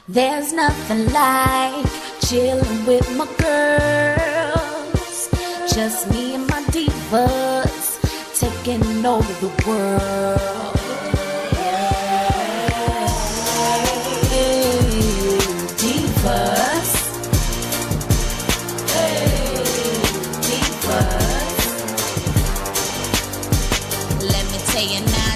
There's nothing like chilling with my girls. Just me and my divas taking over the world. Hey, divas. Hey, divas. Let me tell you now,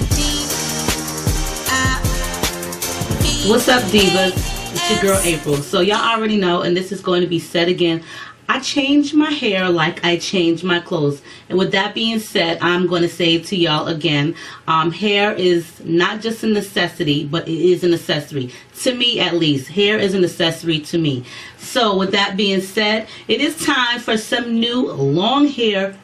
What's up, divas? It's your girl April. So y'all already know, and this is going to be said again, I change my hair like I change my clothes. And with that being said, I'm going to say to y'all again, hair is not just a necessity, but it is an accessory. To me, at least, hair is an accessory to me. So with that being said, it is time for some new long hair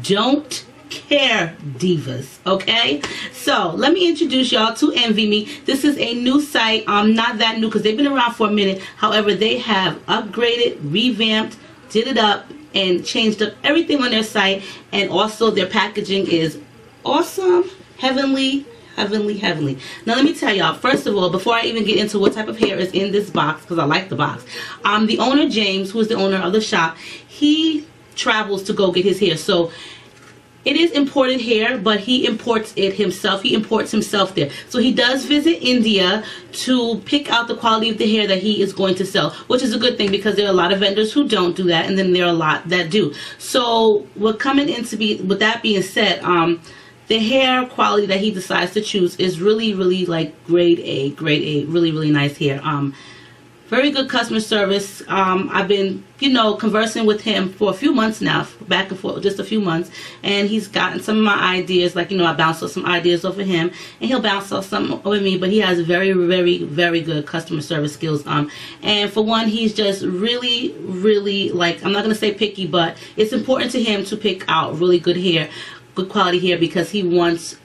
don't care divas. Okay, so let me introduce y'all to Envy Me. This is a new site. Not that new because they've been around for a minute. However, they have upgraded, revamped, did it up, and changed up everything on their site. And also their packaging is awesome, heavenly. Now let me tell y'all, first of all, before I even get into what type of hair is in this box, because I like the box, the owner, James, who is the owner of the shop, he travels to go get his hair. So it is imported hair, but he imports it himself. He imports himself there. So he does visit India to pick out the quality of the hair that he is going to sell, which is a good thing because there are a lot of vendors who don't do that, and then there are a lot that do. So we're coming in to be, with that being said, the hair quality that he decides to choose is really, really like grade A, really nice hair. Very good customer service. I've been, conversing with him for a few months now, back and forth, just a few months, and he's gotten some of my ideas. Like, I bounce off some ideas off of him, and he'll bounce off some with me. But he has very good customer service skills. And for one, he's just really like, I'm not gonna say picky, but it's important to him to pick out really good hair, good quality hair, because he wants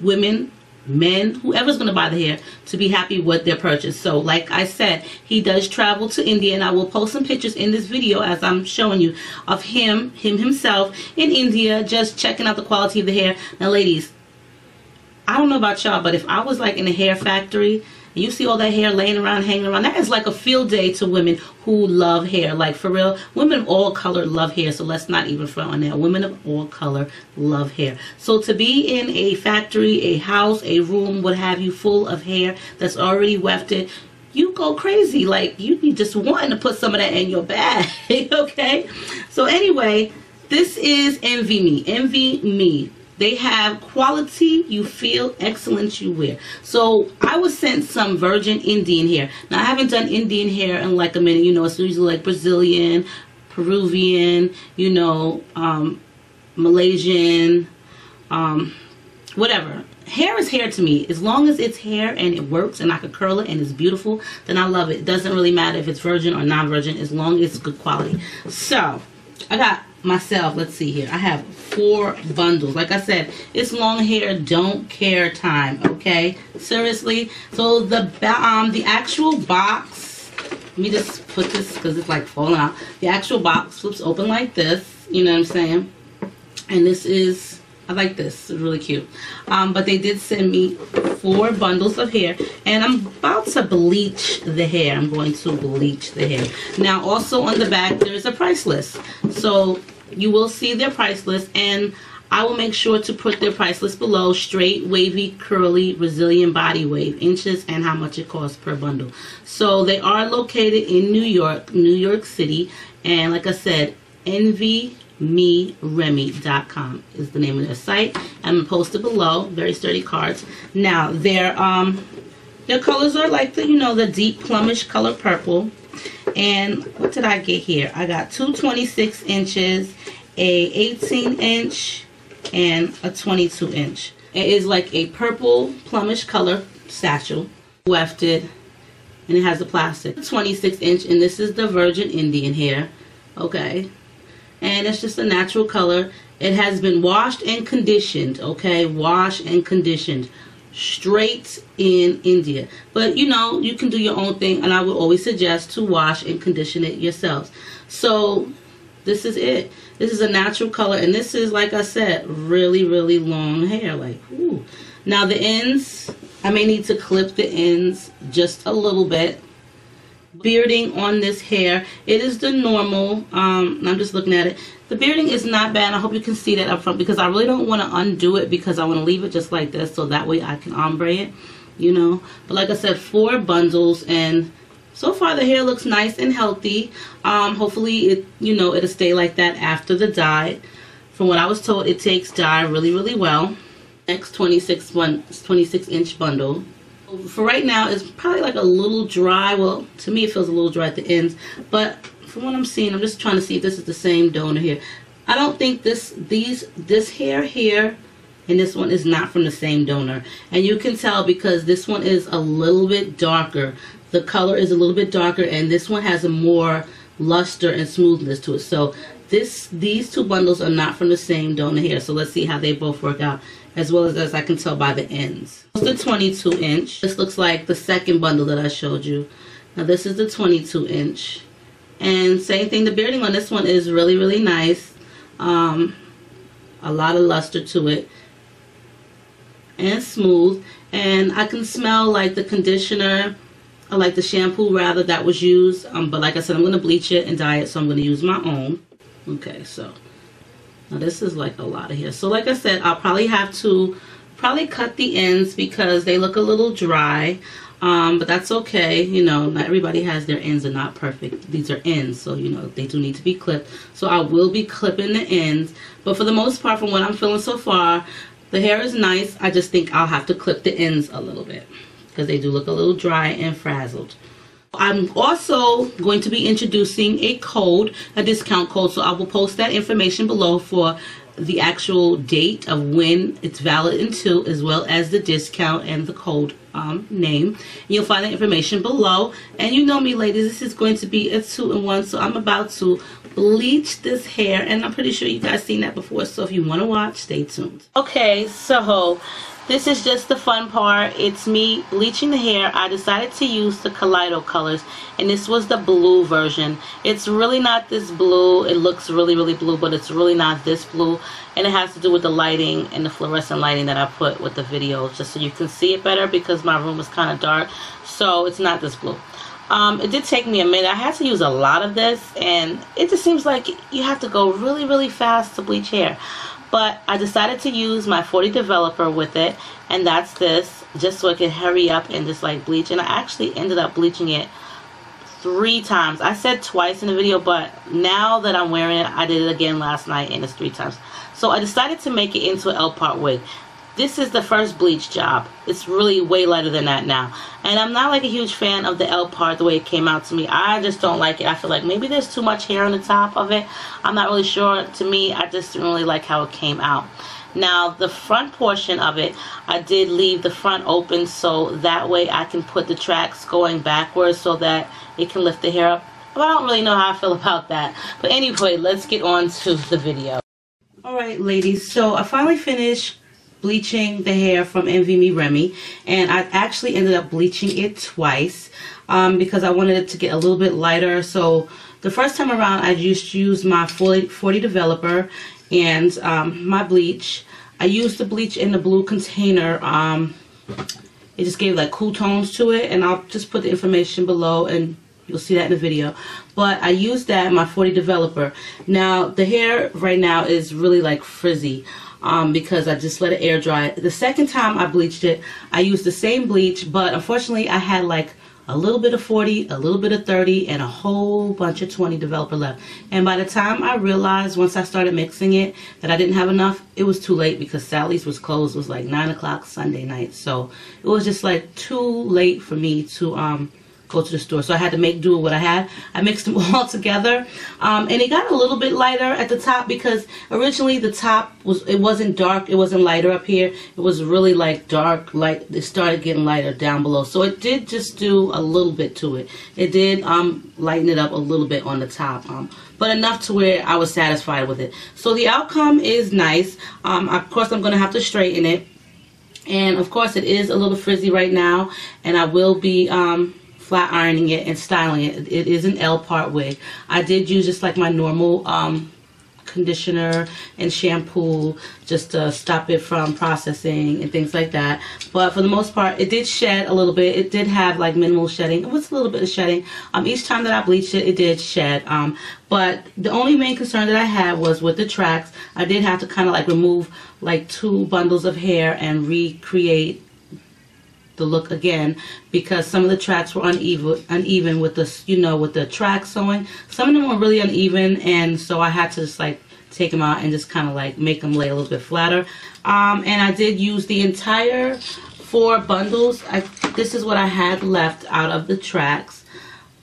women, men, whoever's going to buy the hair, to be happy with their purchase. So like I said, he does travel to India, and I will post some pictures in this video as I'm showing you of himself in India, just checking out the quality of the hair. Now ladies, I don't know about y'all, but if I was like in a hair factory and you see all that hair laying around, hanging around, that is like a field day to women who love hair. Like, for real, women of all color love hair, so let's not even front on that. Women of all color love hair. So to be in a factory, a house, a room, what have you, full of hair that's already wefted, you go crazy. Like, you be just wanting to put some of that in your bag. Okay? So anyway, this is Envy Me. Envy Me. They have quality you feel, excellence you wear. So I was sent some virgin Indian hair. Now I haven't done Indian hair in like a minute. It's usually like Brazilian, Peruvian, Malaysian, whatever. Hair is hair to me. As long as it's hair and it works and I can curl it and it's beautiful, then I love it. It doesn't really matter if it's virgin or non-virgin, as long as it's good quality. So I got myself, let's see here, I have 4 bundles. Like I said, it's long hair don't care time. Okay, seriously. So the actual box, let me just put this because it's like falling out. The actual box flips open like this, you know what I'm saying, and this is, I like this, it's really cute. But they did send me 4 bundles of hair, and I'm about to bleach the hair. I'm going to bleach the hair. Now also on the back there's a price list, so you will see their price list, and I will make sure to put their price list below: straight, wavy, curly, Brazilian body wave, inches, and how much it costs per bundle. So they are located in New York City, and like I said, EnvyMeRemy.com is the name of their site. I'm gonna post it below. Very sturdy cards. Now their colors are like the the deep plumish color purple. And what did I get here? I got 2 26 inches, a 18-inch, and a 22-inch. It is like a purple plumish color satchel, wefted, and it has the plastic. 26-inch, and this is the virgin Indian hair. Okay, and it's just a natural color. It has been washed and conditioned. Okay, washed and conditioned straight in India, but you can do your own thing, and I would always suggest to wash and condition it yourselves. So this is it. This is a natural color, and this is, like I said, really long hair. Like, ooh. Now the ends, I may need to clip the ends just a little bit, Bearding on this hair, it is the normal. I'm just looking at it. The bearding is not bad. I hope you can see that up front because I really don't want to undo it because I want to leave it just like this so that way I can ombre it, you know. But like I said, 4 bundles, and so far the hair looks nice and healthy. Hopefully it, you know, it'll stay like that after the dye. From what I was told, it takes dye really, really well. Next 26-inch bundle. For right now, it's probably like a little dry. Well, to me, it feels a little dry at the ends. But from what I'm seeing, I'm just trying to see if this is the same donor here. I don't think this hair here and this one is not from the same donor. And you can tell because this one is a little bit darker. The color is a little bit darker, and this one has a more luster and smoothness to it. So these 2 bundles are not from the same donor hair. So let's see how they both work out, as well as I can tell by the ends. It's the 22-inch. This looks like the second bundle that I showed you. Now this is the 22-inch. And same thing, the bearding on this one is really, really nice. A lot of luster to it. And smooth. And I can smell like the conditioner, or like the shampoo rather, that was used. But like I said, I'm going to bleach it and dye it, so I'm going to use my own. Okay, so now this is like a lot of hair. So like I said, I'll probably have to cut the ends because they look a little dry. But that's okay. You know, not everybody has their ends are not perfect. These are ends, so you know they do need to be clipped. So I will be clipping the ends. But for the most part, from what I'm feeling so far, the hair is nice. I just think I'll have to clip the ends a little bit because they do look a little dry and frazzled. I'm also going to be introducing a code, a discount code, so I will post that information below for the actual date of when it's valid until, as well as the discount and the code name. You'll find that information below. And you know me, ladies, this is going to be a 2-in-1, so I'm about to bleach this hair, and I'm pretty sure you guys seen that before, so if you want to watch, stay tuned. Okay, so this is just the fun part. It's me bleaching the hair. I decided to use the Kaleido colors, and this was the blue version. It's really not this blue. It looks really, really blue, but it's really not this blue. And it has to do with the lighting and the fluorescent lighting that I put with the video, just so you can see it better because my room is kind of dark. So it's not this blue. It did take me a minute. I had to use a lot of this, and it just seems like you have to go really, really fast to bleach hair. But I decided to use my 40 developer with it, and that's this, just so I can hurry up and just like bleach. And I actually ended up bleaching it 3 times. I said twice in the video, but now that I'm wearing it, I did it again last night, and it's 3 times. So I decided to make it into an L-part wig. This is the first bleach job. It's really way lighter than that now. And I'm not like a huge fan of the L part the way it came out to me. I just don't like it. I feel like maybe there's too much hair on the top of it. I'm not really sure. To me, I just didn't really like how it came out. Now, the front portion of it, I did leave the front open so that way I can put the tracks going backwards so that it can lift the hair up. But I don't really know how I feel about that. But anyway, let's get on to the video. Alright, ladies. So I finally finished bleaching the hair from Envy Me Remy, and I actually ended up bleaching it twice because I wanted it to get a little bit lighter. So the first time around I just used my 40 developer and my bleach. I used the bleach in the blue container. It just gave like cool tones to it, and I'll just put the information below and you'll see that in the video. But I used that in my 40 developer. Now the hair right now is really like frizzy because I just let it air dry. The second time I bleached it, I used the same bleach, but unfortunately I had like a little bit of 40, a little bit of 30, and a whole bunch of 20 developer left. And by the time I realized, once I started mixing it, that I didn't have enough, it was too late because Sally's was closed. It was like 9 o'clock Sunday night. So it was just like too late for me to go to the store. So I had to make do with what I had. I mixed them all together. And it got a little bit lighter at the top because originally the top it wasn't dark. It wasn't lighter up here. It was really like dark, light. It started getting lighter down below. So it did just do a little bit to it. It did lighten it up a little bit on the top. But enough to where I was satisfied with it. So the outcome is nice. Of course, I'm going to have to straighten it. And of course, it is a little frizzy right now. And I will be flat ironing it and styling it. It is an L part wig. I did use just like my normal conditioner and shampoo just to stop it from processing and things like that. But for the most part, it did shed a little bit. It did have like minimal shedding. It was a little bit of shedding. Each time that I bleached it, it did shed. But the only main concern that I had was with the tracks. I did have to kind of like remove like 2 bundles of hair and recreate the look again, because some of the tracks were uneven with the, you know, with the track sewing. Some of them were really uneven, and so I had to just like take them out and just kind of like make them lay a little bit flatter. And I did use the entire 4 bundles. This is what I had left out of the tracks.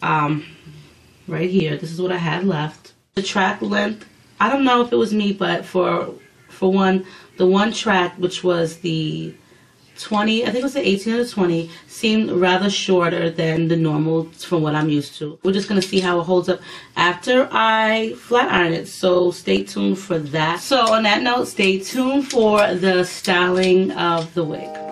Right here, this is what I had left. The track length, I don't know if it was me, but for the one track, which was the 20, I think it was the 18 or the 20, seemed rather shorter than the normal from what I'm used to. We're just going to see how it holds up after I flat iron it, so stay tuned for that. So on that note, stay tuned for the styling of the wig.